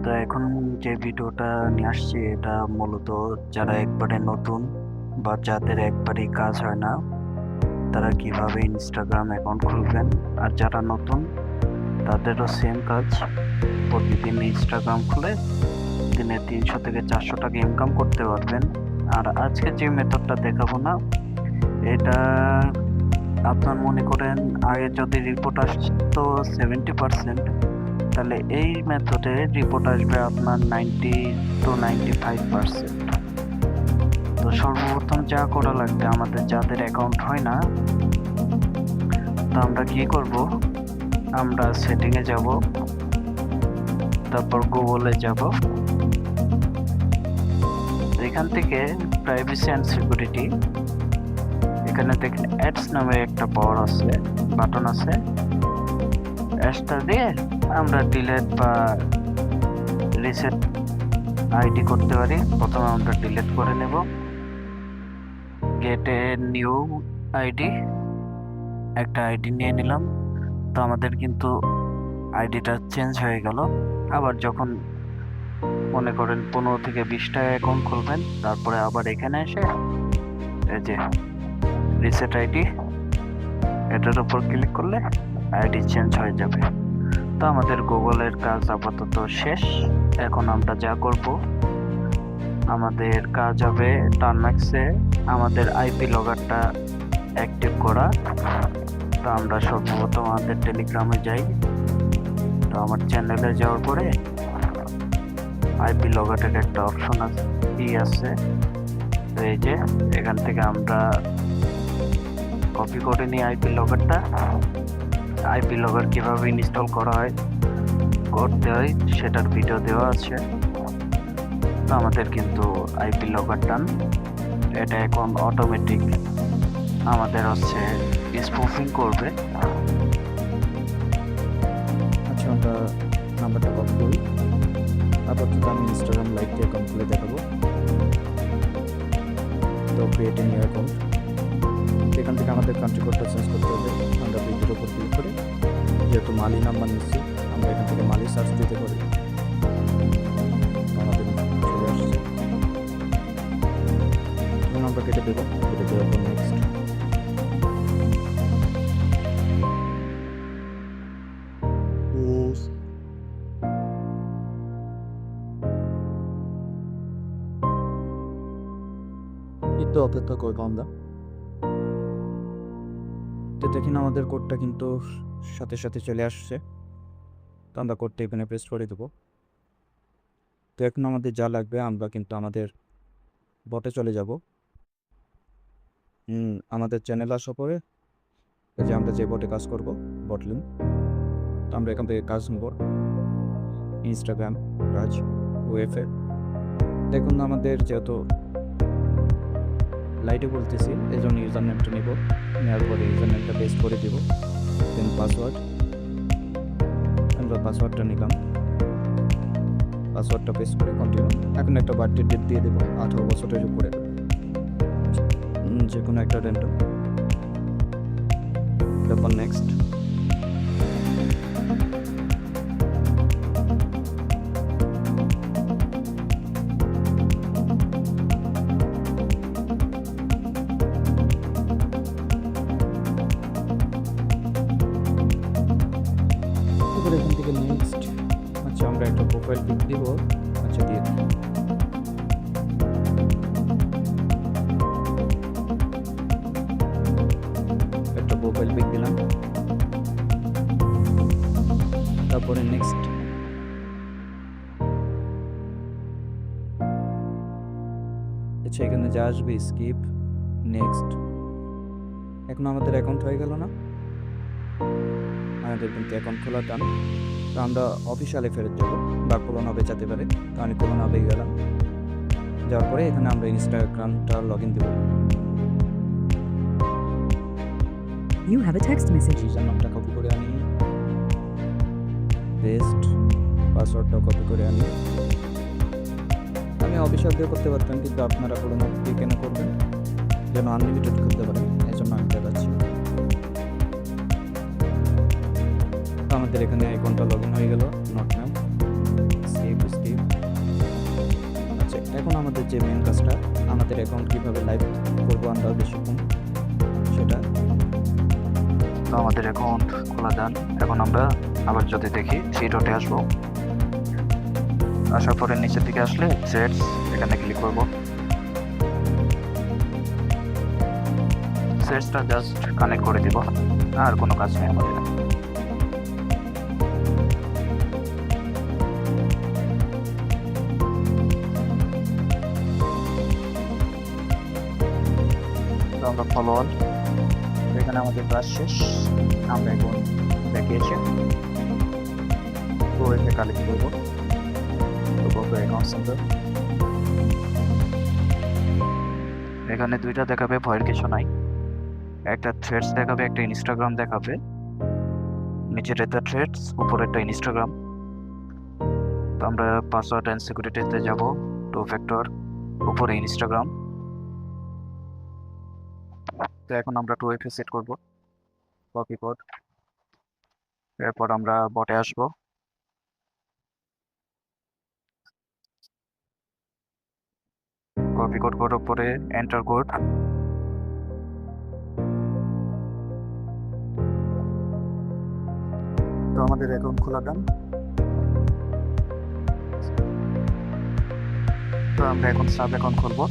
তো এখন যে ভিডিওটা নিয়ে আসছি এটা মূলত যারা একবারে নতুন বা যাদের একবারেই কাজ হয় না তারা কিভাবে ইনস্টাগ্রাম অ্যাকাউন্ট খুলবেন, আর যারা নতুন তাদেরও সেম কাজ। প্রতিদিন ইনস্টাগ্রাম খুলে দিনে 300 থেকে 400 টাকা ইনকাম করতে পারবেন। আর আজকে যে মেথডটা দেখাবো না, এটা আপনার মনে করেন আগে যদি রিপোর্ট আসতো 70%, তাহলে এই মেথডে রিপোর্ট আসবে আপনার 90 to 95%। তো সর্বপ্রথম যা করা লাগবে, আমাদের যাদের অ্যাকাউন্ট হয় না, তো আমরা কি করব, আমরা সেটিংয়ে যাব, তারপর গুগলে যাব, এখান থেকে প্রাইভেসি অ্যান্ড সিকিউরিটি, এখানে দেখেন অ্যাডস নামে একটা পাওয়ার আছে, বাটন আছে, অ্যাডসটা দিয়ে আমরা ডিলিট বা রিসেট আইডি করতে পারি। প্রথমে আমরা ডিলিট করে নেব, গেট এ নিউ আইডি, একটা আইডি নিয়ে নিলাম। তো আমাদের কিন্তু আইডিটা চেঞ্জ হয়ে গেল। আবার যখন মনে করেন 15 থেকে 20টা অ্যাকাউন্ট খুলবেন, তারপরে আবার এখানে এসে এই যে রিসেট আইডি, এটার উপর ক্লিক করলে আইডি চেঞ্জ হয়ে যাবে। তো আমাদের গুগলের কাজ আপাতত শেষ। এখন আমরা যা করব, আমাদের কাজ হবে টার্নম্যাক্সে আমাদের আইপি লগারটা অ্যাক্টিভ করা। তো আমরা সর্বপ্রথম আমাদের টেলিগ্রামে যাই। তো আমার চ্যানেলে যাওয়ার পরে আইপি লগারের একটা অপশন আছে, তো এই যে এখান থেকে আমরা কপি করে নিই আইপি লগারটা। আইপি লগার কিভাবে ইনস্টল করা হয়, করতে হয়, সেটার ভিডিও দেওয়া আছে। তো আমাদের কিন্তু আইপি লগার ডান। এটা এখন অটোমেটিক আমাদের হচ্ছে স্পুফিং করবে। আচ্ছা, আমরা নাম্বারটা কপি করি। আপাতত আমি ইনস্টাগ্রাম লাইভ দিয়ে অ্যাকাউন্ট খুলে দেখাবো। তো ক্রিয়েট এ নিউ অ্যাকাউন্ট, এখান থেকে আমাদের কান্ট্রি কোডটা চেঞ্জ করতে হবে। আমরা ভিডিওর উপর ক্লিক করে, যেহেতু মালি নাম্বার নিচ্ছি, আমরা এখান থেকে মালি সার্চ দিতে পারি। আমাদের চলে আসছে, আমরা কেটে দেবো। কেটে দেওয়ার পর নেক্সট। একটু অপেক্ষা করবো আমরা। তো দেখেন আমাদের কোডটা কিন্তু সাথে সাথে চলে আসছে। তো আমরা কোডটা এখানে পেস্ট করে দেবো। তো এখন আমাদের যা লাগবে, আমরা কিন্তু আমাদের বটে চলে যাব। আমাদের চ্যানেল আসার পরে যে আমরা যে বটে কাজ করব, বট লিঙ্ক, তো আমরা এখান থেকে কাজ নেব ইনস্টাগ্রাম রাজ ওয়েফে। দেখুন আমাদের যেহেতু লাইটে বলতেছি, এই জন্য ইউজার নেমটা নেব। নেওয়ার পরে ইউজার নেমটা পেস্ট করে দেব, দেন পাসওয়ার্ড, আমরা পাসওয়ার্ডটা নিলাম। পাসওয়ার্ডটা পেস্ট করে কন্টিনিউ। এখন একটা বার্থডে ডেট দিয়ে দেবো, 18 বছরের উপরে, যে কোনো একটা র্যান্ডম। তারপর নেক্সট। এখান থেকে নেক্সট। আচ্ছা, আমরা একটা প্রোফাইল পিক দিব। আচ্ছা, দিয়ে দিই। একটা প্রোফাইল পিক দিলাম, তারপরে নেক্সট। আচ্ছা, এখানে যা আসবে স্কিপ, নেক্সট। এখন আমাদের অ্যাকাউন্ট হয়ে গেল না? আমাদের কিন্তু অ্যাকাউন্ট খোলা ডান। তো আমরা অফিসিয়ালে ফেরত যাবো, বা কোলন হবে যেতে পারে। তো আমি কোলন হবে গেলাম। যাওয়ার পরে এখানে আমরা ইনস্টাগ্রামটা লগ ইন দেবো। You have a text message. User নামটা কপি করে আনি, পেস্ট, পাসওয়ার্ডটা কপি করে আনি। আমি অফিসিয়াল দিয়ে করতে পারতাম, কিন্তু আপনারা কোলন দিয়ে কেন করবেন, যেন আনলিমিটেড করতে পারেন, এই জন্য আমি দেখাচ্ছি। আমাদের এখানে অ্যাকাউন্টটা লগ ইন হয়ে গেল। নট নাও সেভ যে মেন কাজটা, আমাদের অ্যাকাউন্ট কীভাবে লাইভ করবো আমরা বেশিক্ষণ সেটা। তো আমাদের অ্যাকাউন্ট খোলা যান। এখন আমরা আবার যদি দেখি সেই ডটে আসবো, আসার পরে নিচের দিকে আসলে সেটস এখানে ক্লিক করব। সেটসটা জাস্ট কানেক্ট করে দিব, আর কোনো কাজ নেই আমাদের। তো আমরা ফলোয়ার, এখানে আমাদের কাজ শেষ। আমরা এখন দেখিয়েছি তো এখানে কালেক্ট করবো। তো কত অ্যাকাউন্ট সেন্টার, এখানে দুইটা দেখাবে, ভয়ের কিছু নাই। একটা থ্রেডস দেখাবে, একটা ইনস্টাগ্রাম দেখাবে। নিচের একটা থ্রেডস, উপরে একটা ইনস্টাগ্রাম। তো আমরা পাসওয়ার্ড অ্যান্ড সিকিউরিটিতে যাব, 2 ফ্যাক্টর, উপরে ইনস্টাগ্রাম। তো এখন আমরা 2FA সেট করব, কপি কোড। এরপর আমরা বটে আসব, কপি কোড করার পরে এন্টার কোড। তো আমাদের অ্যাকাউন্ট খোলা যান। তো আমরা এখন সাব অ্যাকাউন্ট খুলবো।